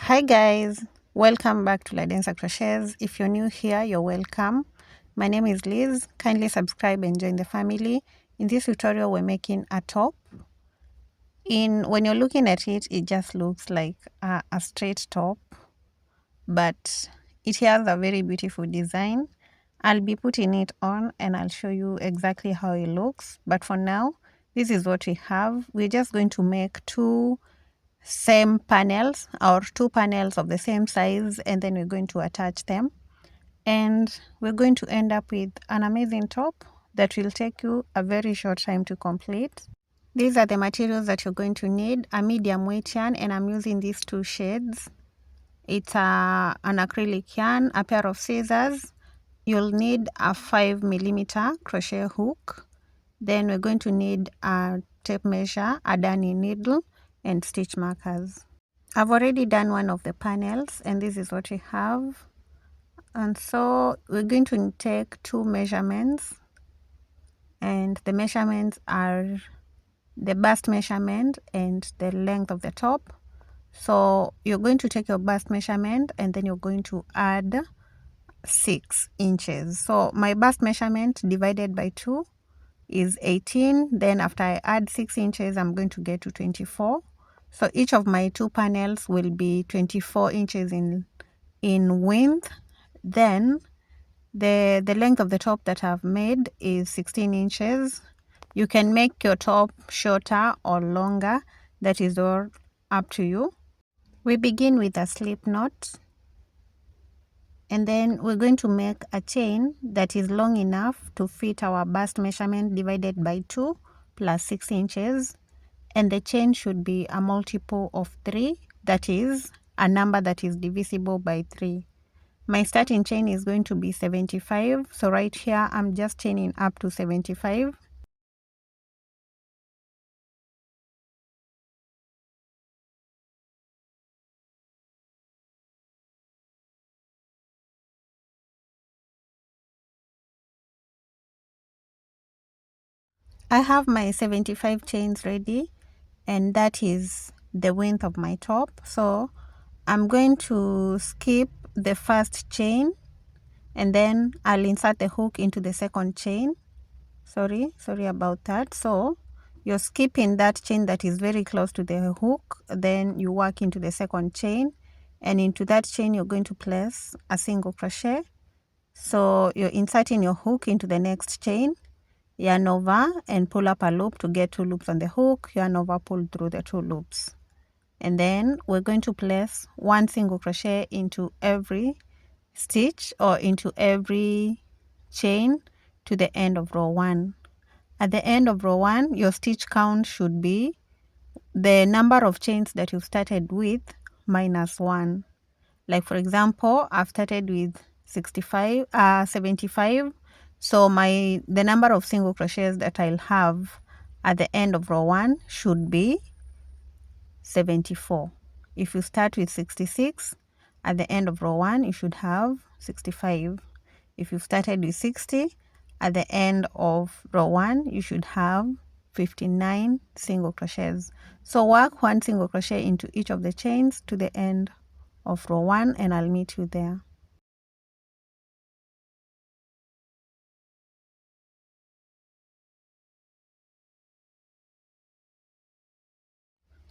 Hi guys, welcome back to ladensercrochets. If you're new here, you're welcome. My name is Liz. Kindly subscribe and join the family. In this tutorial, we're making a top. When you're looking at it, it just looks like a straight top, but it has a very beautiful design. I'll be putting it on and I'll show you exactly how it looks. But for now, this is what we have. We're just going to make two same panels or two panels of the same size, and then we're going to attach them, and we're going to end up with an amazing top that will take you a very short time to complete. These are the materials that you're going to need: a medium weight yarn, and I'm using these two shades. It's an acrylic yarn, a pair of scissors. You'll need a 5mm crochet hook. Then we're going to need a tape measure, a darning needle, and stitch markers. I've already done one of the panels and this is what we have. And so we're going to take two measurements, and the measurements are the bust measurement and the length of the top. So you're going to take your bust measurement and then you're going to add 6 inches. So my bust measurement divided by 2 is 18. Then after I add 6 inches, I'm going to get to 24. So each of my two panels will be 24 inches in width. Then the length of the top that I've made is 16 inches. You can make your top shorter or longer. That is all up to you. We begin with a slip knot, and then we're going to make a chain that is long enough to fit our bust measurement divided by 2 plus 6 inches. And the chain should be a multiple of 3, that is a number that is divisible by 3. My starting chain is going to be 75, so right here I'm just chaining up to 75. I have my 75 chains ready, and that is the width of my top. So I'm going to skip the first chain, and then I'll insert the hook into the second chain. Sorry about that. So you're skipping that chain that is very close to the hook, then you work into the second chain, and into that chain you're going to place a single crochet. So you're inserting your hook into the next chain, yarn over and pull up a loop to get 2 loops on the hook, yarn over, pull through the 2 loops. And then we're going to place 1 single crochet into every stitch or into every chain to the end of row 1. At the end of row 1, your stitch count should be the number of chains that you started with minus 1. Like for example, I've started with 75. So the number of single crochets that I'll have at the end of row 1 should be 74. If you start with 66, at the end of row 1 you should have 65. If you started with 60, at the end of row 1 you should have 59 single crochets. So work 1 single crochet into each of the chains to the end of row 1, and I'll meet you there.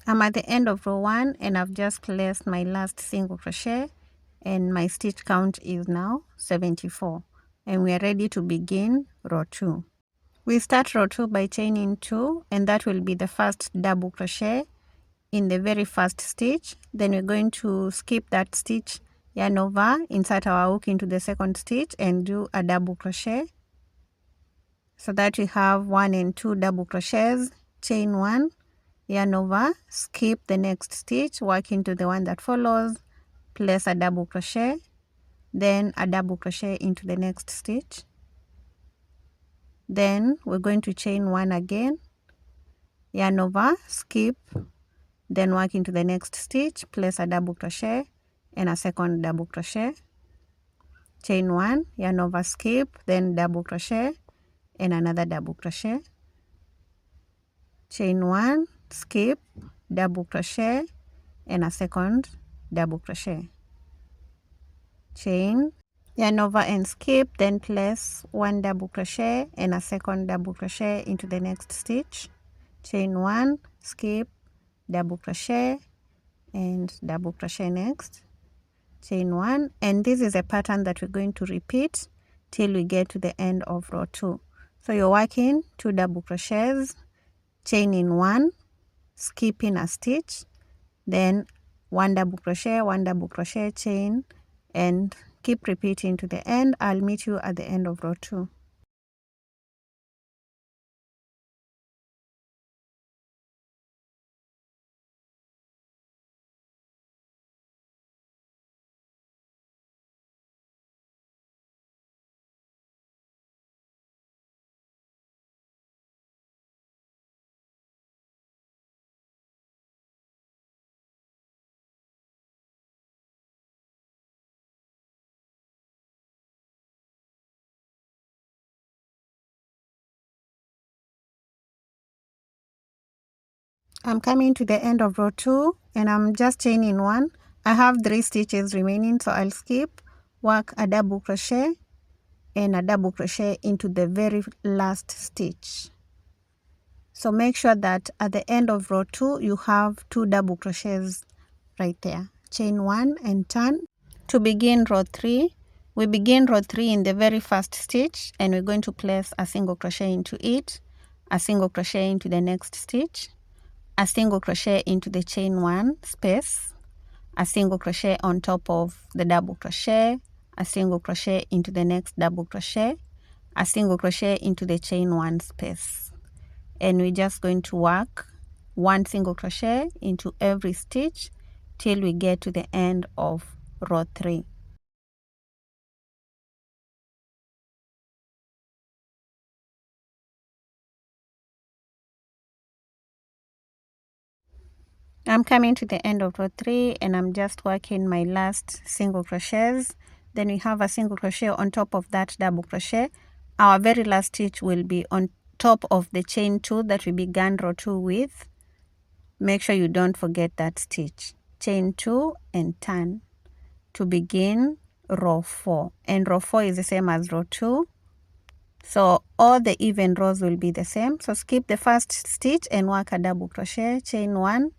I'm at the end of row 1 and I've just placed my last single crochet, and my stitch count is now 74, and we are ready to begin row 2. We start row 2 by chaining 2, and that will be the first double crochet in the very first stitch. Then we're going to skip that stitch, yarn over, insert our hook into the second stitch and do a double crochet, so that we have 1 and 2 double crochets. Chain 1, yarn over, skip the next stitch, work into the one that follows, place a double crochet, then a double crochet into the next stitch. Then we're going to chain 1 again, yarn over, skip, then work into the next stitch, place a double crochet and a second double crochet, chain 1, yarn over, skip, then double crochet and another double crochet, chain 1, skip, double crochet and a second double crochet, chain, yarn over and skip, then place 1 double crochet and a second double crochet into the next stitch, chain 1, skip, double crochet and double crochet next, chain 1, and this is a pattern that we're going to repeat till we get to the end of row 2. So you're working 2 double crochets, chaining 1, skipping a stitch, then 1 double crochet, chain, and keep repeating to the end. I'll meet you at the end of row 2. I'm coming to the end of row 2 and I'm just chaining 1. I have 3 stitches remaining, so I'll skip, work a double crochet and a double crochet into the very last stitch. So make sure that at the end of row 2 you have 2 double crochets right there. Chain 1 and turn. To begin row 3, we begin row 3 in the very first stitch and we're going to place a single crochet into it, a single crochet into the next stitch, a single crochet into the chain 1 space, a single crochet on top of the double crochet, a single crochet into the next double crochet, a single crochet into the chain 1 space, and we're just going to work 1 single crochet into every stitch till we get to the end of row 3. I'm coming to the end of row 3 and I'm just working my last single crochets. Then we have a single crochet on top of that double crochet. Our very last stitch will be on top of the chain 2 that we began row 2 with. Make sure you don't forget that stitch. Chain 2 and turn to begin row 4. And row 4 is the same as row 2. So all the even rows will be the same. So skip the first stitch and work a double crochet, chain 1,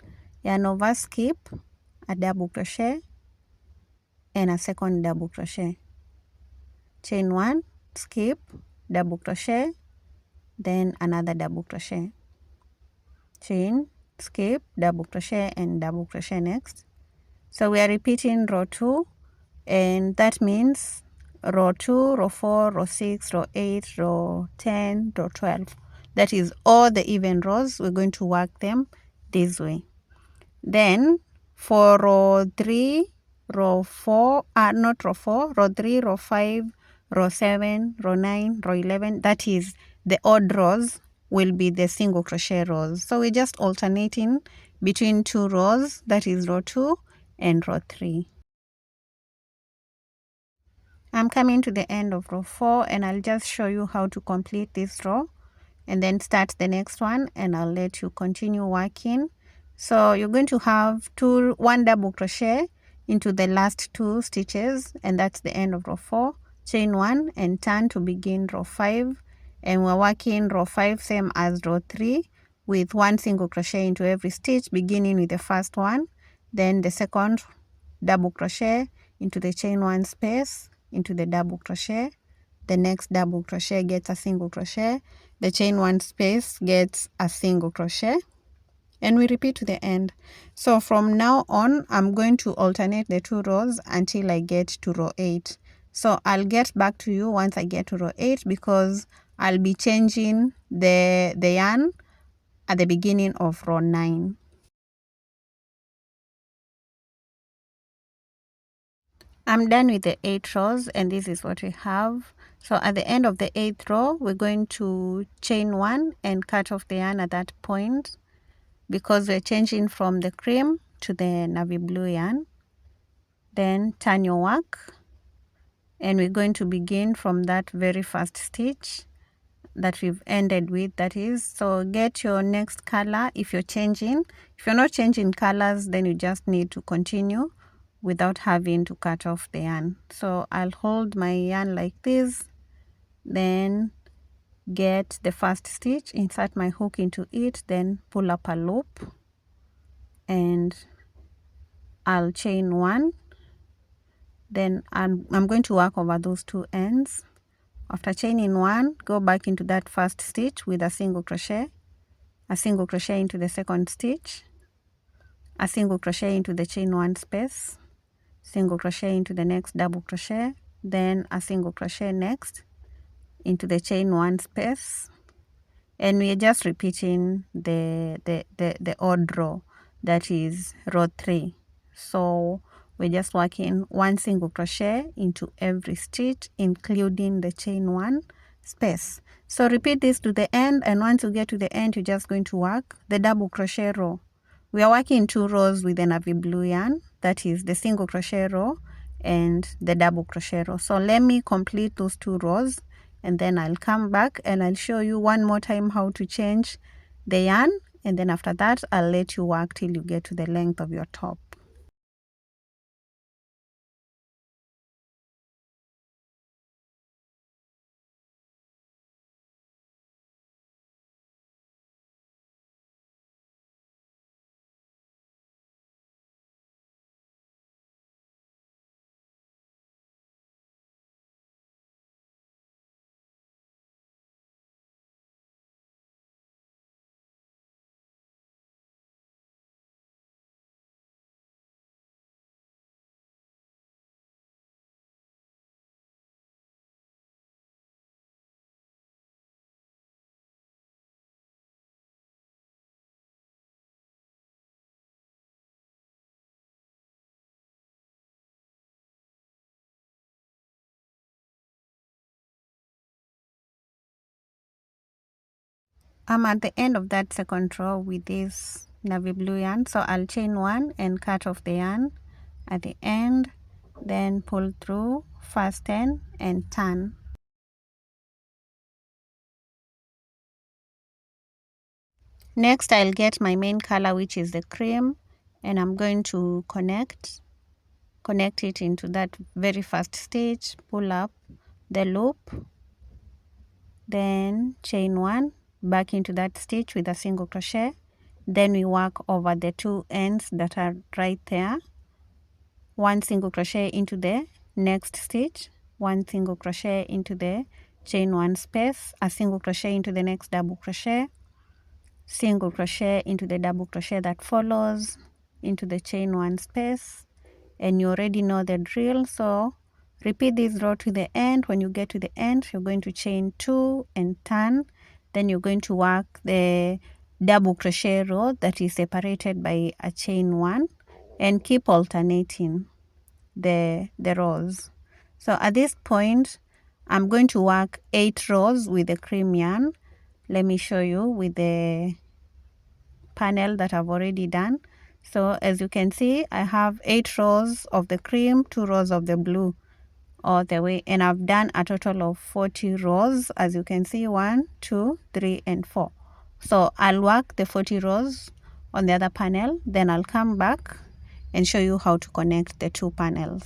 yarn over, skip, a double crochet and a second double crochet, chain 1, skip, double crochet, then another double crochet, chain, skip, double crochet and double crochet next. So we are repeating row 2, and that means row 2, row 4, row 6, row 8, row 10, row 12. That is all the even rows. We're going to work them this way. Then for row 3, row 4, not row 4, row 3, row 5, row 7, row 9, row 11, that is the odd rows will be the single crochet rows. So we're just alternating between 2 rows, that is row 2 and row 3. I'm coming to the end of row 4 and I'll just show you how to complete this row and then start the next one, and I'll let you continue working. So you're going to have 1 double crochet into the last 2 stitches, and that's the end of row 4. Chain 1 and turn to begin row 5, and we're working row 5 same as row 3 with 1 single crochet into every stitch, beginning with the first one, then the second double crochet into the chain 1 space, into the double crochet, the next double crochet gets a single crochet, the chain 1 space gets a single crochet, and we repeat to the end. So from now on I'm going to alternate the 2 rows until I get to row 8. So I'll get back to you once I get to row 8 because I'll be changing the yarn at the beginning of row 9. I'm done with the 8 rows and this is what we have. So at the end of the 8th row, we're going to chain 1 and cut off the yarn at that point because we're changing from the cream to the navy blue yarn. Then turn your work and we're going to begin from that very first stitch that we've ended with, that is. So get your next color if you're changing. If you're not changing colors, then you just need to continue without having to cut off the yarn. So I'll hold my yarn like this, then get the first stitch, insert my hook into it, then pull up a loop, and I'll chain one. Then I'm going to work over those two ends. After chaining one, go back into that first stitch with a single crochet into the second stitch, a single crochet into the chain one space, single crochet into the next double crochet, then a single crochet next into the chain one space, and we are just repeating the odd row, that is row 3. So we're just working one single crochet into every stitch, including the chain one space. So repeat this to the end, and once you get to the end, you're just going to work the double crochet row. We are working 2 rows with the navy blue yarn, that is the single crochet row and the double crochet row. So let me complete those 2 rows, and then I'll come back and I'll show you one more time how to change the yarn, and then after that I'll let you work till you get to the length of your top. I'm at the end of that second row with this navy blue yarn, so I'll chain one and cut off the yarn at the end, then pull through, fasten and turn. Next I'll get my main color, which is the cream, and I'm going to connect it into that very first stitch, pull up the loop, then chain one, back into that stitch with a single crochet, then we work over the 2 ends that are right there, one single crochet into the next stitch, one single crochet into the chain one space, a single crochet into the next double crochet, single crochet into the double crochet that follows, into the chain one space, and you already know the drill. So repeat this row to the end. When you get to the end, you're going to chain 2 and turn, then you're going to work the double crochet row that is separated by a chain 1, and keep alternating the rows. So at this point I'm going to work 8 rows with the cream yarn. Let me show you with the panel that I've already done. So as you can see, I have 8 rows of the cream, 2 rows of the blue all the way, and I've done a total of 40 rows. As you can see, 1, 2, 3 and 4. So I'll work the 40 rows on the other panel, then I'll come back and show you how to connect the 2 panels.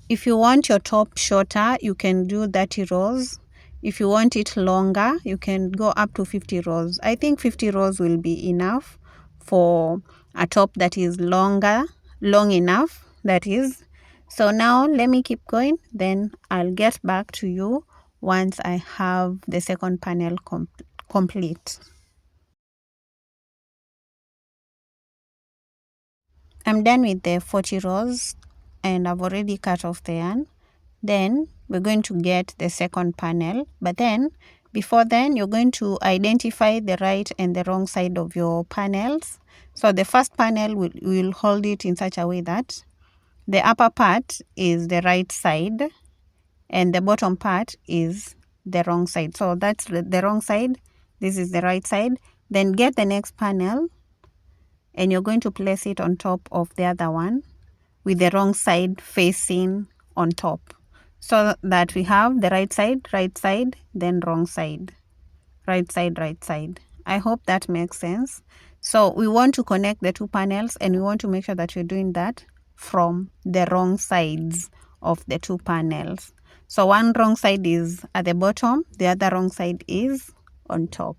If you want your top shorter, you can do 30 rows. If you want it longer, you can go up to 50 rows. I think 50 rows will be enough for a top that is long enough, that is. So now let me keep going, then I'll get back to you once I have the second panel complete. I'm done with the 40 rows and I've already cut off the yarn. Then we're going to get the second panel, but then before then you're going to identify the right and the wrong side of your panels. So the first panel will hold it in such a way that the upper part is the right side and the bottom part is the wrong side. So that's the wrong side, this is the right side. Then get the next panel and you're going to place it on top of the other one with the wrong side facing on top, so that we have the right side, then wrong side, right side. I hope that makes sense. So we want to connect the 2 panels and we want to make sure that you're doing that from the wrong sides of the two panels. So one wrong side is at the bottom, the other wrong side is on top.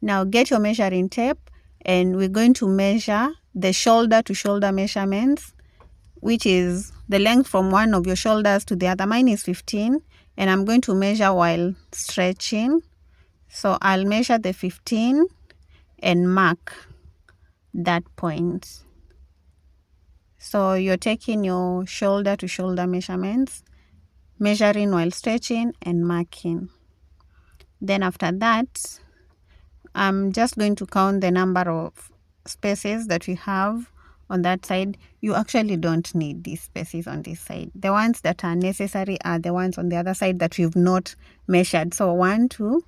Now get your measuring tape, and we're going to measure the shoulder to shoulder measurements, which is the length from one of your shoulders to the other. Mine is 15, and I'm going to measure while stretching. So I'll measure the 15 and mark that point. So you're taking your shoulder to shoulder measurements, measuring while stretching and marking. Then after that, I'm just going to count the number of spaces that we have on that side. You actually don't need these spaces on this side. The ones that are necessary are the ones on the other side that we've not measured. So 1, 2,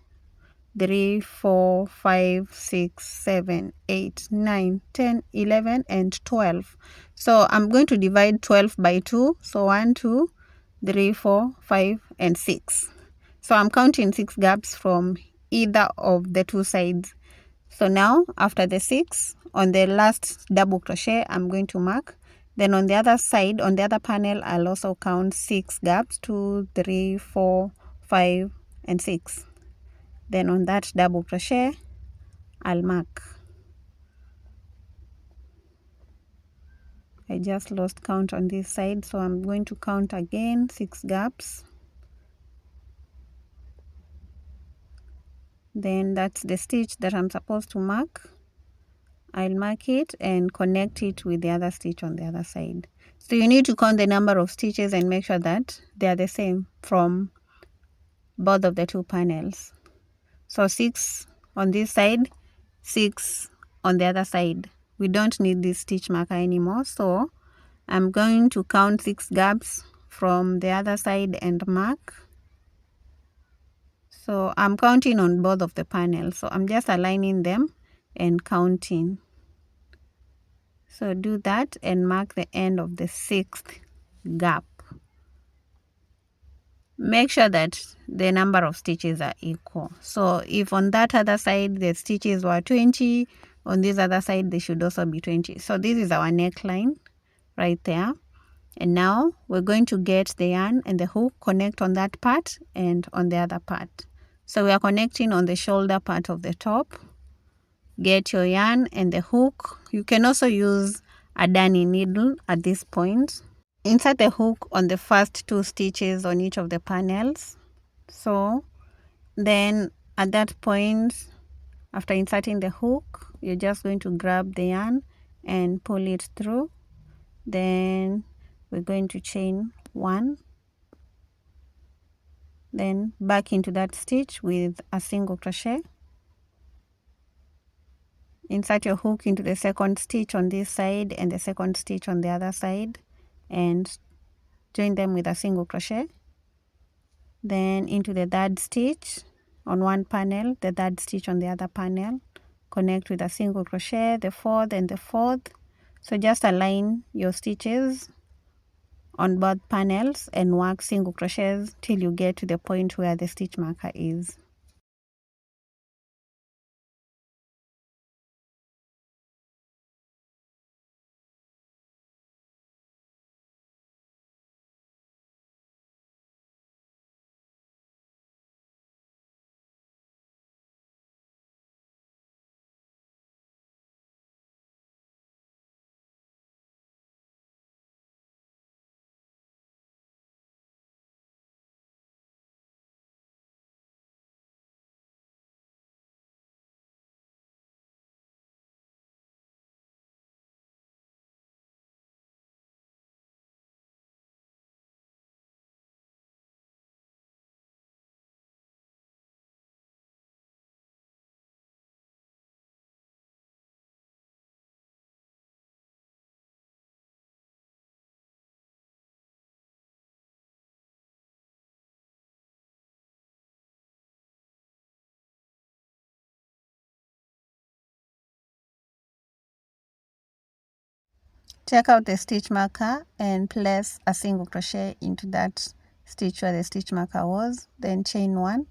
3, 4, 5, 6, 7, 8, 9, 10, 11, and 12. So I'm going to divide 12 by 2. So 1, 2, 3, 4, 5, and 6. So I'm counting 6 gaps from either of the two sides. So now after the 6, on the last double crochet, I'm going to mark. Then on the other side, on the other panel, I'll also count 6 gaps, 2, 3, 4, 5, and 6. Then on that double crochet, I'll mark. I just lost count on this side, so I'm going to count again 6 gaps. Then that's the stitch that I'm supposed to mark. I'll mark it and connect it with the other stitch on the other side. So you need to count the number of stitches and make sure that they are the same from both of the two panels. So 6 on this side, 6 on the other side. We don't need this stitch marker anymore, so I'm going to count 6 gaps from the other side and mark. So I'm counting on both of the panels, so I'm just aligning them and counting. So do that and mark the end of the 6th gap. Make sure that the number of stitches are equal. So if on that other side the stitches were 20, on this other side they should also be 20. So this is our neckline right there. And now we're going to get the yarn and the hook, connect on that part and on the other part. So we are connecting on the shoulder part of the top. Get your yarn and the hook. You can also use a darning needle at this point. Insert the hook on the first 2 stitches on each of the panels. So then at that point, after inserting the hook, you're just going to grab the yarn and pull it through. Then we're going to chain 1, then back into that stitch with a single crochet. Insert your hook into the second stitch on this side and the second stitch on the other side and join them with a single crochet. Then into the third stitch on one panel, the third stitch on the other panel, connect with a single crochet, the fourth and the fourth. So just align your stitches on both panels and work single crochets till you get to the point where the stitch marker is. Check out the stitch marker and place a single crochet into that stitch where the stitch marker was, then chain 1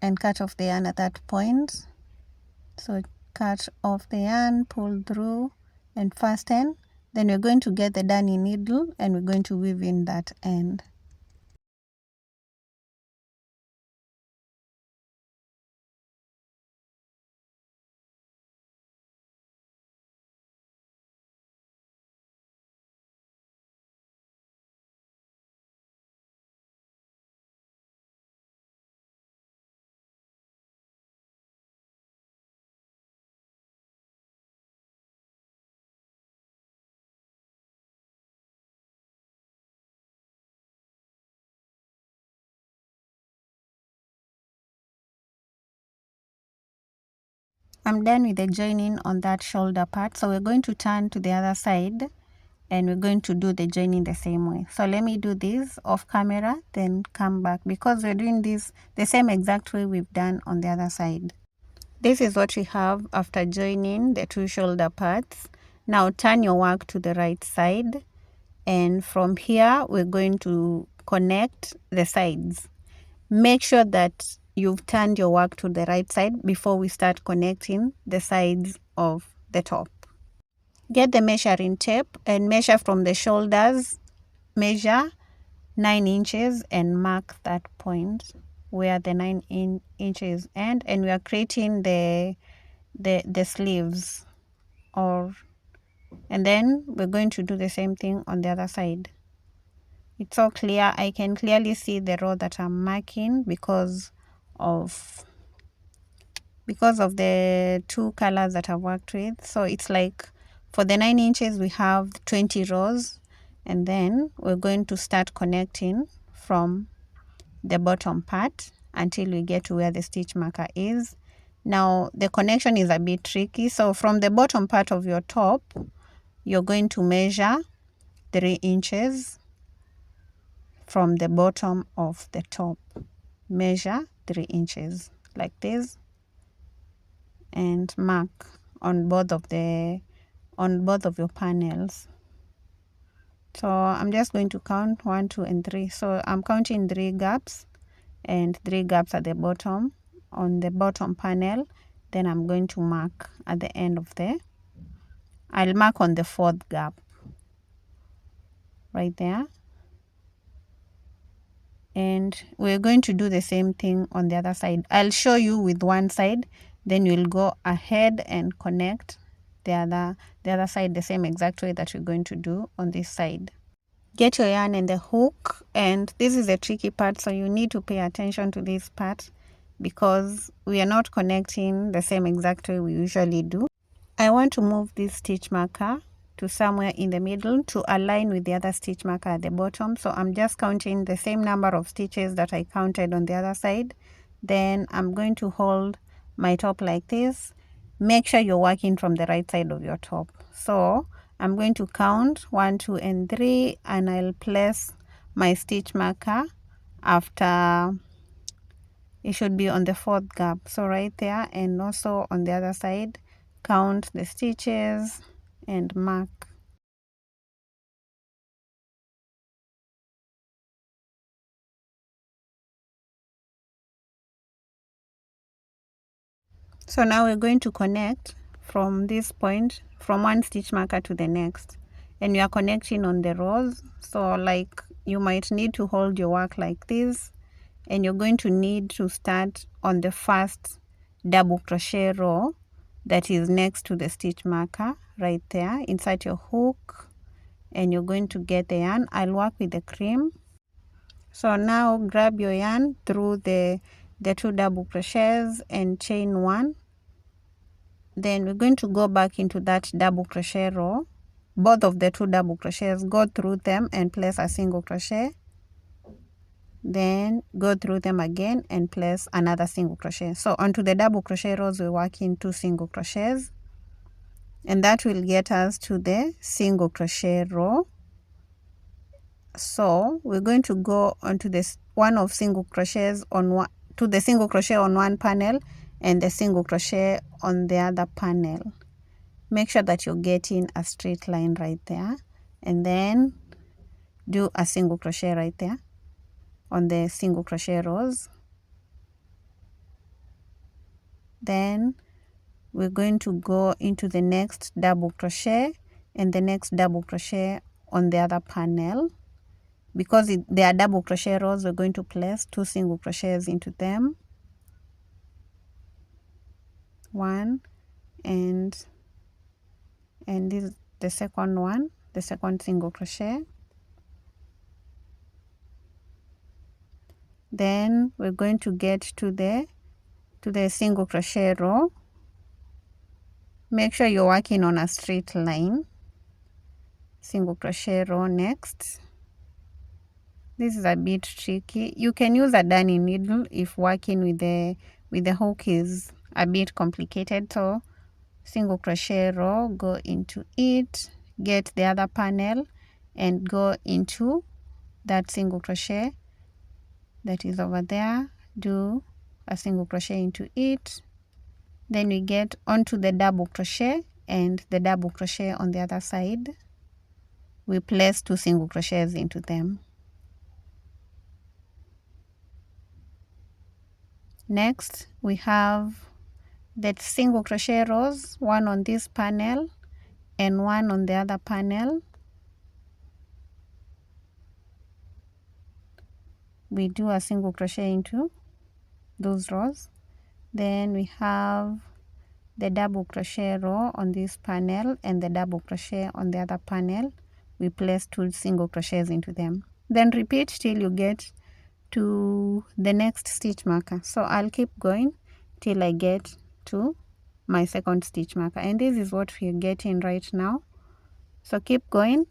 and cut off the yarn at that point. So cut off the yarn, pull through and fasten, Then we're going to get the darning needle and we're going to weave in that end. I'm done with the joining on that shoulder part, so we're going to turn to the other side and we're going to do the joining the same way. So let me do this off camera, then come back, because we're doing this the same exact way we've done on the other side. This is what we have after joining the two shoulder parts. Now turn your work to the right side, and from here we're going to connect the sides. Make sure that you've turned your work to the right side before we start connecting the sides of the top. Get the measuring tape and measure from the shoulders, measure 9 inches and mark that point where the 9 inches end, and we are creating the sleeves, and then we're going to do the same thing on the other side. It's so clear. I can clearly see the row that I'm marking because of the two colors that I've worked with. So it's like for the 9 inches we have 20 rows, and then we're going to start connecting from the bottom part until we get to where the stitch marker is. Now the connection is a bit tricky, so from the bottom part of your top you're going to measure 3 inches from the bottom of the top. Measure 3 inches like this and mark on both of your panels. So I'm just going to count 1, 2 and 3. So I'm counting 3 gaps and 3 gaps at the bottom on the bottom panel. Then I'm going to mark at the end of I'll mark on the 4th gap right there, and we're going to do the same thing on the other side. I'll show you with one side, then you'll go ahead and connect the other side the same exact way that we're going to do on this side. Get your yarn and the hook, and this is the tricky part, so you need to pay attention to this part because we are not connecting the same exact way we usually do. I want to move this stitch marker to somewhere in the middle to align with the other stitch marker at the bottom. So I'm just counting the same number of stitches that I counted on the other side. Then I'm going to hold my top like this. Make sure you're working from the right side of your top. So I'm going to count 1, 2 and 3, and I'll place my stitch marker after, it should be on the 4th gap, so right there, and also on the other side count the stitches and mark. So now we're going to connect from this point, from one stitch marker to the next, and we are connecting on the rows. So like you might need to hold your work like this, and you're going to need to start on the first double crochet row that is next to the stitch marker right there. Insert your hook and you're going to get the yarn. I'll work with the cream. So now grab your yarn through the 2 double crochets and chain 1. Then we're going to go back into that double crochet row, both of the 2 double crochets, go through them and place a single crochet, then go through them again and place another single crochet. So onto the double crochet rows we work in 2 single crochets, and that will get us to the single crochet row. So we're going to go onto this one of single crochets on one, to the single crochet on one panel and the single crochet on the other panel. Make sure that you're getting a straight line right there, and then do a single crochet right there on the single crochet rows. Then we're going to go into the next double crochet and the next double crochet on the other panel. Because they are double crochet rows, we're going to place 2 single crochets into them, 1, and this is the second one, the second single crochet. Then we're going to get to the single crochet row. Make sure you're working on a straight line. Single crochet row next. This is a bit tricky. You can use a darning needle if working with the hook is a bit complicated. So single crochet row, go into it, get the other panel and go into that single crochet that is over there, do a single crochet into it. Then we get onto the double crochet and the double crochet on the other side. We place 2 single crochets into them. Next we have the single crochet rows, one on this panel and one on the other panel. We do a single crochet into those rows. Then we have the double crochet row on this panel and the double crochet on the other panel. We place 2 single crochets into them. Then repeat till you get to the next stitch marker. So I'll keep going till I get to my second stitch marker, and this is what we're getting right now. So keep going.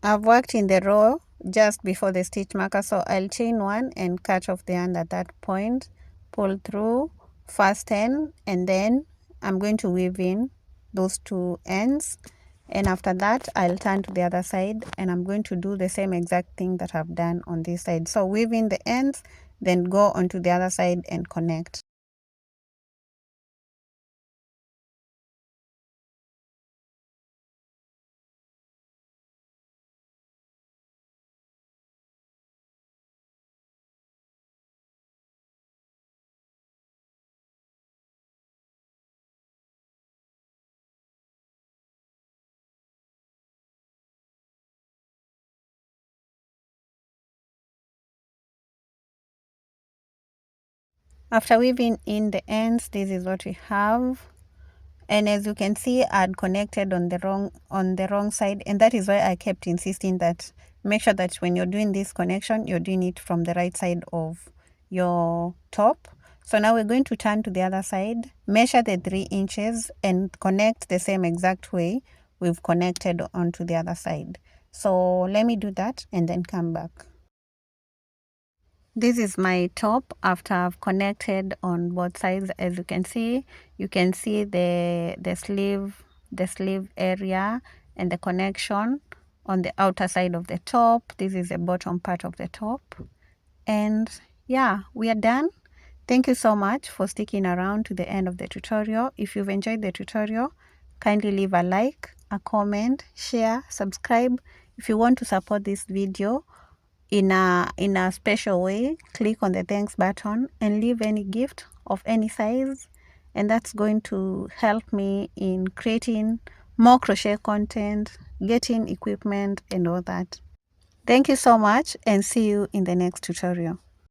I've worked in the row just before the stitch marker, so I'll chain one and cut off the end at that point, pull through, fasten, and then I'm going to weave in those two ends, and after that I'll turn to the other side and I'm going to do the same exact thing that I've done on this side. So weave in the ends, then go onto the other side and connect. After weaving in the ends, this is what we have. And as you can see, I'd connected on the wrong side, and that is why I kept insisting that make sure that when you're doing this connection, you're doing it from the right side of your top. So now we're going to turn to the other side, measure the 3 inches and connect the same exact way we've connected onto the other side. So let me do that and then come back. This is my top after I've connected on both sides. As you can see the sleeve area and the connection on the outer side of the top. This is the bottom part of the top. And yeah, we are done. Thank you so much for sticking around to the end of the tutorial. If you've enjoyed the tutorial, kindly leave a like, a comment, share, subscribe. If you want to support this video in a special way, click on the thanks button and leave any gift of any size, and that's going to help me in creating more crochet content, getting equipment and all that. Thank you so much and see you in the next tutorial.